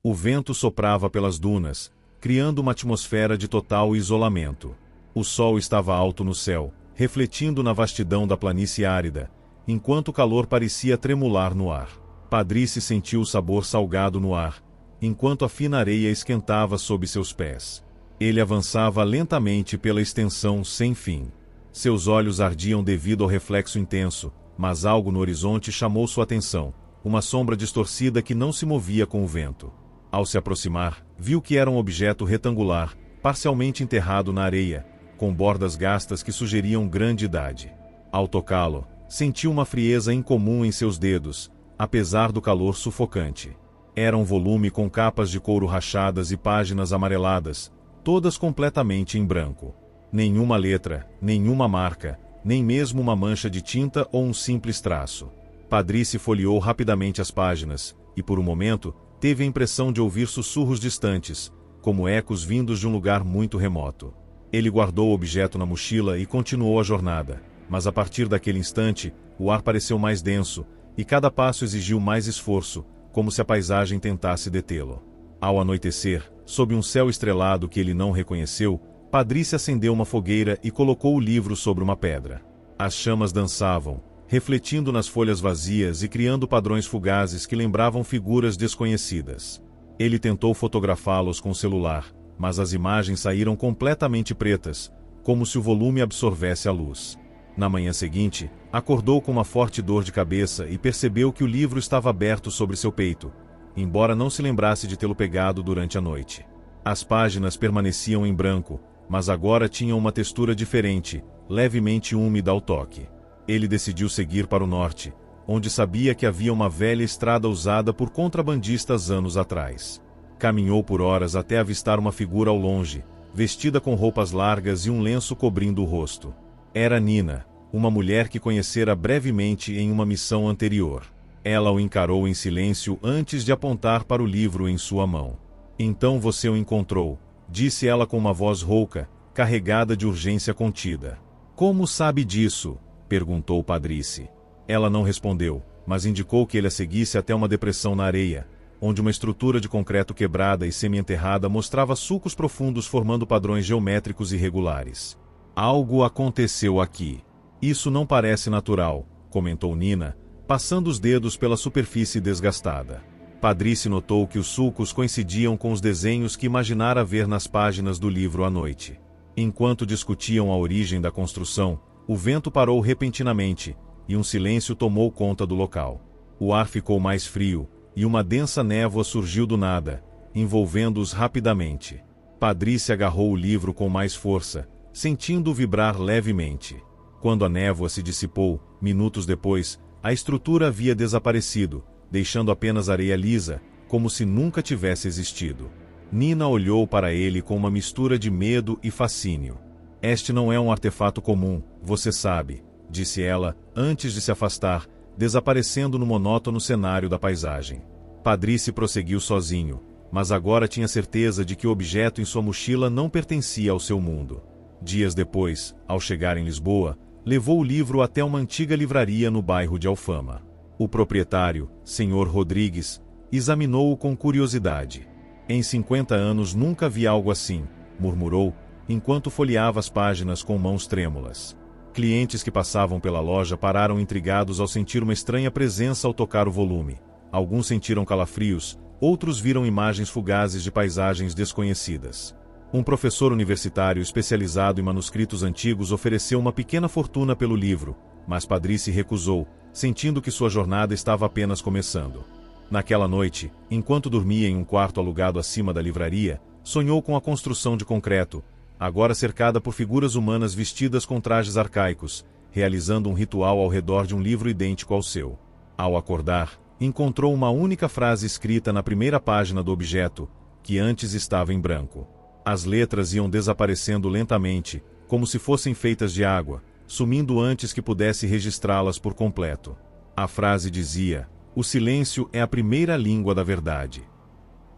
O vento soprava pelas dunas, criando uma atmosfera de total isolamento. O sol estava alto no céu, refletindo na vastidão da planície árida, enquanto o calor parecia tremular no ar. Padrice sentiu o sabor salgado no ar, enquanto a fina areia esquentava sob seus pés. Ele avançava lentamente pela extensão sem fim. Seus olhos ardiam devido ao reflexo intenso, mas algo no horizonte chamou sua atenção, uma sombra distorcida que não se movia com o vento. Ao se aproximar, viu que era um objeto retangular, parcialmente enterrado na areia, com bordas gastas que sugeriam grande idade. Ao tocá-lo, sentiu uma frieza incomum em seus dedos, apesar do calor sufocante. Era um volume com capas de couro rachadas e páginas amareladas, todas completamente em branco. Nenhuma letra, nenhuma marca, nem mesmo uma mancha de tinta ou um simples traço. Padrice folheou rapidamente as páginas, e por um momento, teve a impressão de ouvir sussurros distantes, como ecos vindos de um lugar muito remoto. Ele guardou o objeto na mochila e continuou a jornada, mas a partir daquele instante, o ar pareceu mais denso, e cada passo exigiu mais esforço, como se a paisagem tentasse detê-lo. Ao anoitecer, sob um céu estrelado que ele não reconheceu, Padrice acendeu uma fogueira e colocou o livro sobre uma pedra. As chamas dançavam, refletindo nas folhas vazias e criando padrões fugazes que lembravam figuras desconhecidas. Ele tentou fotografá-los com o celular, mas as imagens saíram completamente pretas, como se o volume absorvesse a luz. Na manhã seguinte, acordou com uma forte dor de cabeça e percebeu que o livro estava aberto sobre seu peito, embora não se lembrasse de tê-lo pegado durante a noite. As páginas permaneciam em branco, mas agora tinham uma textura diferente, levemente úmida ao toque. Ele decidiu seguir para o norte, onde sabia que havia uma velha estrada usada por contrabandistas anos atrás. Caminhou por horas até avistar uma figura ao longe, vestida com roupas largas e um lenço cobrindo o rosto. Era Nina, uma mulher que conhecera brevemente em uma missão anterior. Ela o encarou em silêncio antes de apontar para o livro em sua mão. "Então você o encontrou", disse ela com uma voz rouca, carregada de urgência contida. "Como sabe disso?", perguntou Padrice. Ela não respondeu, mas indicou que ele a seguisse até uma depressão na areia, onde uma estrutura de concreto quebrada e semi-enterrada mostrava sulcos profundos formando padrões geométricos irregulares. "Algo aconteceu aqui. Isso não parece natural", comentou Nina, passando os dedos pela superfície desgastada. Padrice notou que os sulcos coincidiam com os desenhos que imaginara ver nas páginas do livro à noite. Enquanto discutiam a origem da construção, o vento parou repentinamente, e um silêncio tomou conta do local. O ar ficou mais frio, e uma densa névoa surgiu do nada, envolvendo-os rapidamente. Padrice agarrou o livro com mais força, sentindo-o vibrar levemente. Quando a névoa se dissipou, minutos depois, a estrutura havia desaparecido, deixando apenas areia lisa, como se nunca tivesse existido. Nina olhou para ele com uma mistura de medo e fascínio. "Este não é um artefato comum, você sabe", disse ela, antes de se afastar, desaparecendo no monótono cenário da paisagem. Padrice prosseguiu sozinho, mas agora tinha certeza de que o objeto em sua mochila não pertencia ao seu mundo. Dias depois, ao chegar em Lisboa, levou o livro até uma antiga livraria no bairro de Alfama. O proprietário, Sr. Rodrigues, examinou-o com curiosidade. "Em 50 anos nunca vi algo assim", murmurou, enquanto folheava as páginas com mãos trêmulas. Clientes que passavam pela loja pararam intrigados ao sentir uma estranha presença ao tocar o volume. Alguns sentiram calafrios, outros viram imagens fugazes de paisagens desconhecidas. Um professor universitário especializado em manuscritos antigos ofereceu uma pequena fortuna pelo livro, mas Padrice recusou, sentindo que sua jornada estava apenas começando. Naquela noite, enquanto dormia em um quarto alugado acima da livraria, sonhou com a construção de concreto, agora cercada por figuras humanas vestidas com trajes arcaicos, realizando um ritual ao redor de um livro idêntico ao seu. Ao acordar, encontrou uma única frase escrita na primeira página do objeto, que antes estava em branco. As letras iam desaparecendo lentamente, como se fossem feitas de água, sumindo antes que pudesse registrá-las por completo. A frase dizia: "O silêncio é a primeira língua da verdade."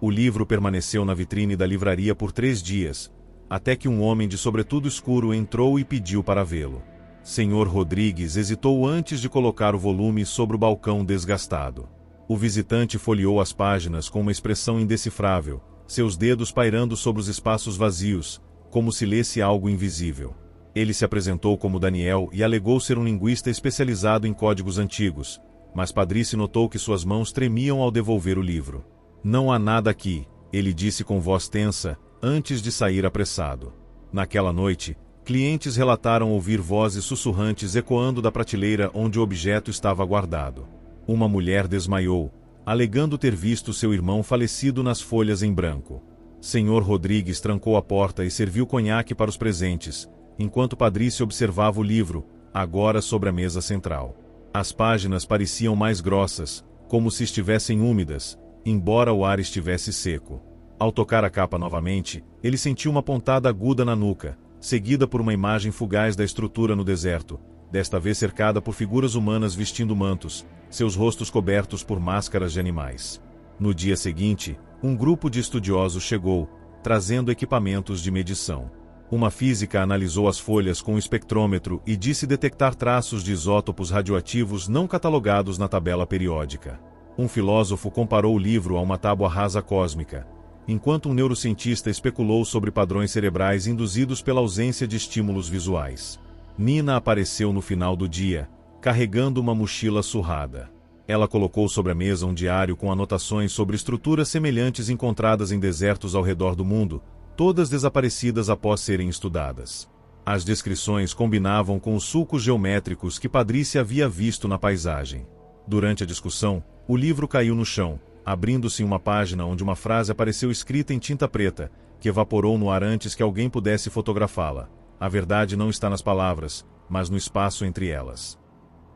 O livro permaneceu na vitrine da livraria por 3 dias, até que um homem de sobretudo escuro entrou e pediu para vê-lo. Sr. Rodrigues hesitou antes de colocar o volume sobre o balcão desgastado. O visitante folheou as páginas com uma expressão indecifrável, seus dedos pairando sobre os espaços vazios, como se lesse algo invisível. Ele se apresentou como Daniel e alegou ser um linguista especializado em códigos antigos, mas Padrice notou que suas mãos tremiam ao devolver o livro. Não há nada aqui, ele disse com voz tensa, antes de sair apressado. Naquela noite, clientes relataram ouvir vozes sussurrantes ecoando da prateleira onde o objeto estava guardado. Uma mulher desmaiou, alegando ter visto seu irmão falecido nas folhas em branco. Senhor Rodrigues trancou a porta e serviu conhaque para os presentes, enquanto Padrice observava o livro, agora sobre a mesa central. As páginas pareciam mais grossas, como se estivessem úmidas, embora o ar estivesse seco. Ao tocar a capa novamente, ele sentiu uma pontada aguda na nuca, seguida por uma imagem fugaz da estrutura no deserto, desta vez cercada por figuras humanas vestindo mantos, seus rostos cobertos por máscaras de animais. No dia seguinte, um grupo de estudiosos chegou, trazendo equipamentos de medição. Uma física analisou as folhas com um espectrômetro e disse detectar traços de isótopos radioativos não catalogados na tabela periódica. Um filósofo comparou o livro a uma tábua rasa cósmica, enquanto um neurocientista especulou sobre padrões cerebrais induzidos pela ausência de estímulos visuais. Nina apareceu no final do dia, carregando uma mochila surrada. Ela colocou sobre a mesa um diário com anotações sobre estruturas semelhantes encontradas em desertos ao redor do mundo, todas desaparecidas após serem estudadas. As descrições combinavam com os sulcos geométricos que Padrice havia visto na paisagem. Durante a discussão, o livro caiu no chão, abrindo-se em uma página onde uma frase apareceu escrita em tinta preta, que evaporou no ar antes que alguém pudesse fotografá-la. A verdade não está nas palavras, mas no espaço entre elas.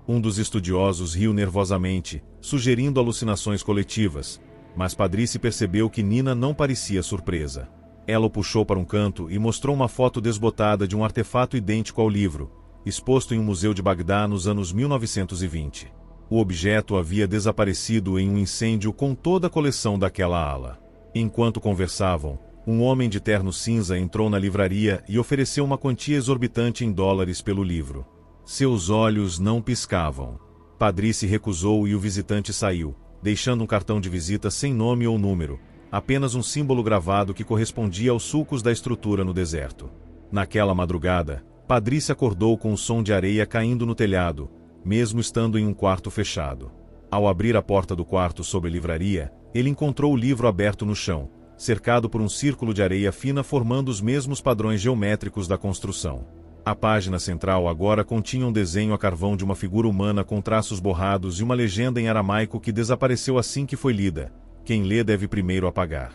Um dos estudiosos riu nervosamente, sugerindo alucinações coletivas, mas Padrice percebeu que Nina não parecia surpresa. Ela o puxou para um canto e mostrou uma foto desbotada de um artefato idêntico ao livro, exposto em um museu de Bagdá nos anos 1920. O objeto havia desaparecido em um incêndio com toda a coleção daquela ala. Enquanto conversavam, um homem de terno cinza entrou na livraria e ofereceu uma quantia exorbitante em dólares pelo livro. Seus olhos não piscavam. Padrice recusou e o visitante saiu, deixando um cartão de visita sem nome ou número, apenas um símbolo gravado que correspondia aos sulcos da estrutura no deserto. Naquela madrugada, Padrice acordou com o som de areia caindo no telhado, mesmo estando em um quarto fechado. Ao abrir a porta do quarto sobre a livraria, ele encontrou o livro aberto no chão, cercado por um círculo de areia fina formando os mesmos padrões geométricos da construção. A página central agora continha um desenho a carvão de uma figura humana com traços borrados e uma legenda em aramaico que desapareceu assim que foi lida: quem lê deve primeiro apagar.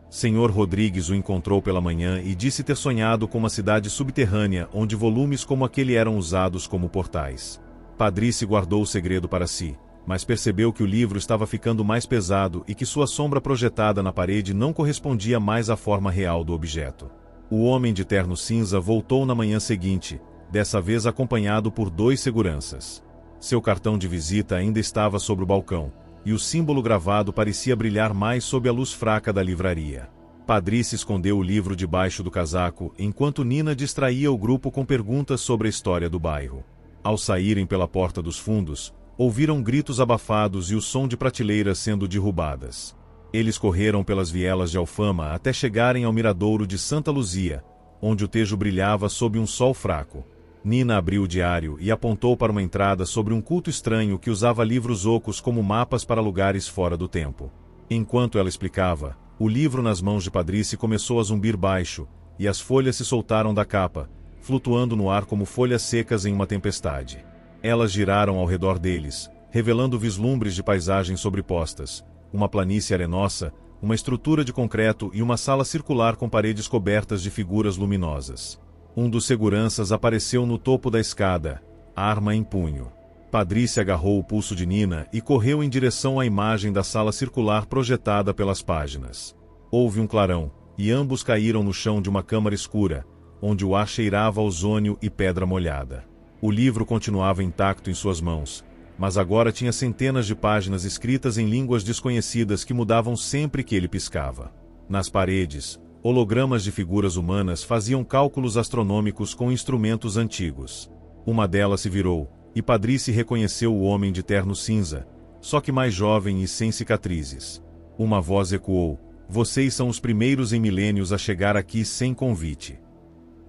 Senhor Rodrigues o encontrou pela manhã e disse ter sonhado com uma cidade subterrânea onde volumes como aquele eram usados como portais. Padrice guardou o segredo para si, mas percebeu que o livro estava ficando mais pesado e que sua sombra projetada na parede não correspondia mais à forma real do objeto. O homem de terno cinza voltou na manhã seguinte, dessa vez acompanhado por 2 seguranças. Seu cartão de visita ainda estava sobre o balcão, e o símbolo gravado parecia brilhar mais sob a luz fraca da livraria. Padrice escondeu o livro debaixo do casaco, enquanto Nina distraía o grupo com perguntas sobre a história do bairro. Ao saírem pela porta dos fundos, ouviram gritos abafados e o som de prateleiras sendo derrubadas. Eles correram pelas vielas de Alfama até chegarem ao miradouro de Santa Luzia, onde o tejo brilhava sob um sol fraco. Nina abriu o diário e apontou para uma entrada sobre um culto estranho que usava livros ocos como mapas para lugares fora do tempo. Enquanto ela explicava, o livro nas mãos de Padrice começou a zumbir baixo, e as folhas se soltaram da capa, flutuando no ar como folhas secas em uma tempestade. Elas giraram ao redor deles, revelando vislumbres de paisagens sobrepostas, uma planície arenosa, uma estrutura de concreto e uma sala circular com paredes cobertas de figuras luminosas. Um dos seguranças apareceu no topo da escada, arma em punho. Padrice agarrou o pulso de Nina e correu em direção à imagem da sala circular projetada pelas páginas. Houve um clarão, e ambos caíram no chão de uma câmara escura, onde o ar cheirava a ozônio e pedra molhada. O livro continuava intacto em suas mãos, mas agora tinha centenas de páginas escritas em línguas desconhecidas que mudavam sempre que ele piscava. Nas paredes, hologramas de figuras humanas faziam cálculos astronômicos com instrumentos antigos. Uma delas se virou, e Padrice reconheceu o homem de terno cinza, só que mais jovem e sem cicatrizes. Uma voz ecoou: "Vocês são os primeiros em milênios a chegar aqui sem convite."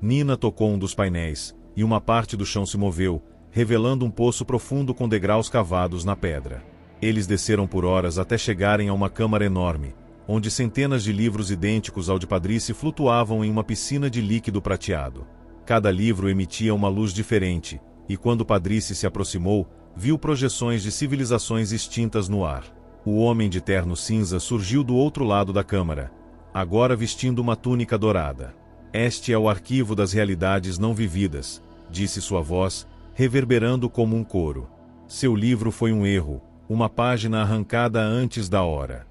Nina tocou um dos painéis, e uma parte do chão se moveu, revelando um poço profundo com degraus cavados na pedra. Eles desceram por horas até chegarem a uma câmara enorme, onde centenas de livros idênticos ao de Padrice flutuavam em uma piscina de líquido prateado. Cada livro emitia uma luz diferente, e quando Padrice se aproximou, viu projeções de civilizações extintas no ar. O homem de terno cinza surgiu do outro lado da câmara, agora vestindo uma túnica dourada. "Este é o arquivo das realidades não vividas", disse sua voz, reverberando como um coro. "Seu livro foi um erro, uma página arrancada antes da hora."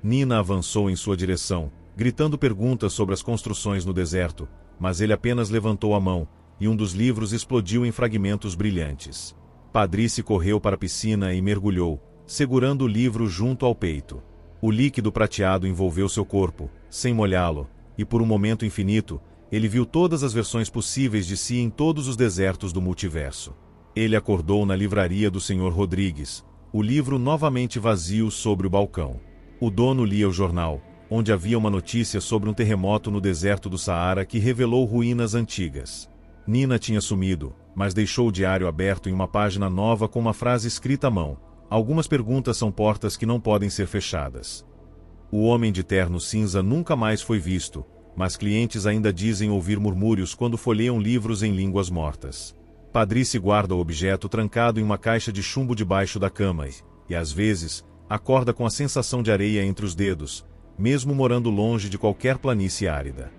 Nina avançou em sua direção, gritando perguntas sobre as construções no deserto, mas ele apenas levantou a mão, e um dos livros explodiu em fragmentos brilhantes. Padrice correu para a piscina e mergulhou, segurando o livro junto ao peito. O líquido prateado envolveu seu corpo, sem molhá-lo, e por um momento infinito, ele viu todas as versões possíveis de si em todos os desertos do multiverso. Ele acordou na livraria do Sr. Rodrigues, o livro novamente vazio sobre o balcão. O dono lia o jornal, onde havia uma notícia sobre um terremoto no deserto do Saara que revelou ruínas antigas. Nina tinha sumido, mas deixou o diário aberto em uma página nova com uma frase escrita à mão: "Algumas perguntas são portas que não podem ser fechadas." O homem de terno cinza nunca mais foi visto, mas clientes ainda dizem ouvir murmúrios quando folheiam livros em línguas mortas. Padrice guarda o objeto trancado em uma caixa de chumbo debaixo da cama e, às vezes, acorda com a sensação de areia entre os dedos, mesmo morando longe de qualquer planície árida.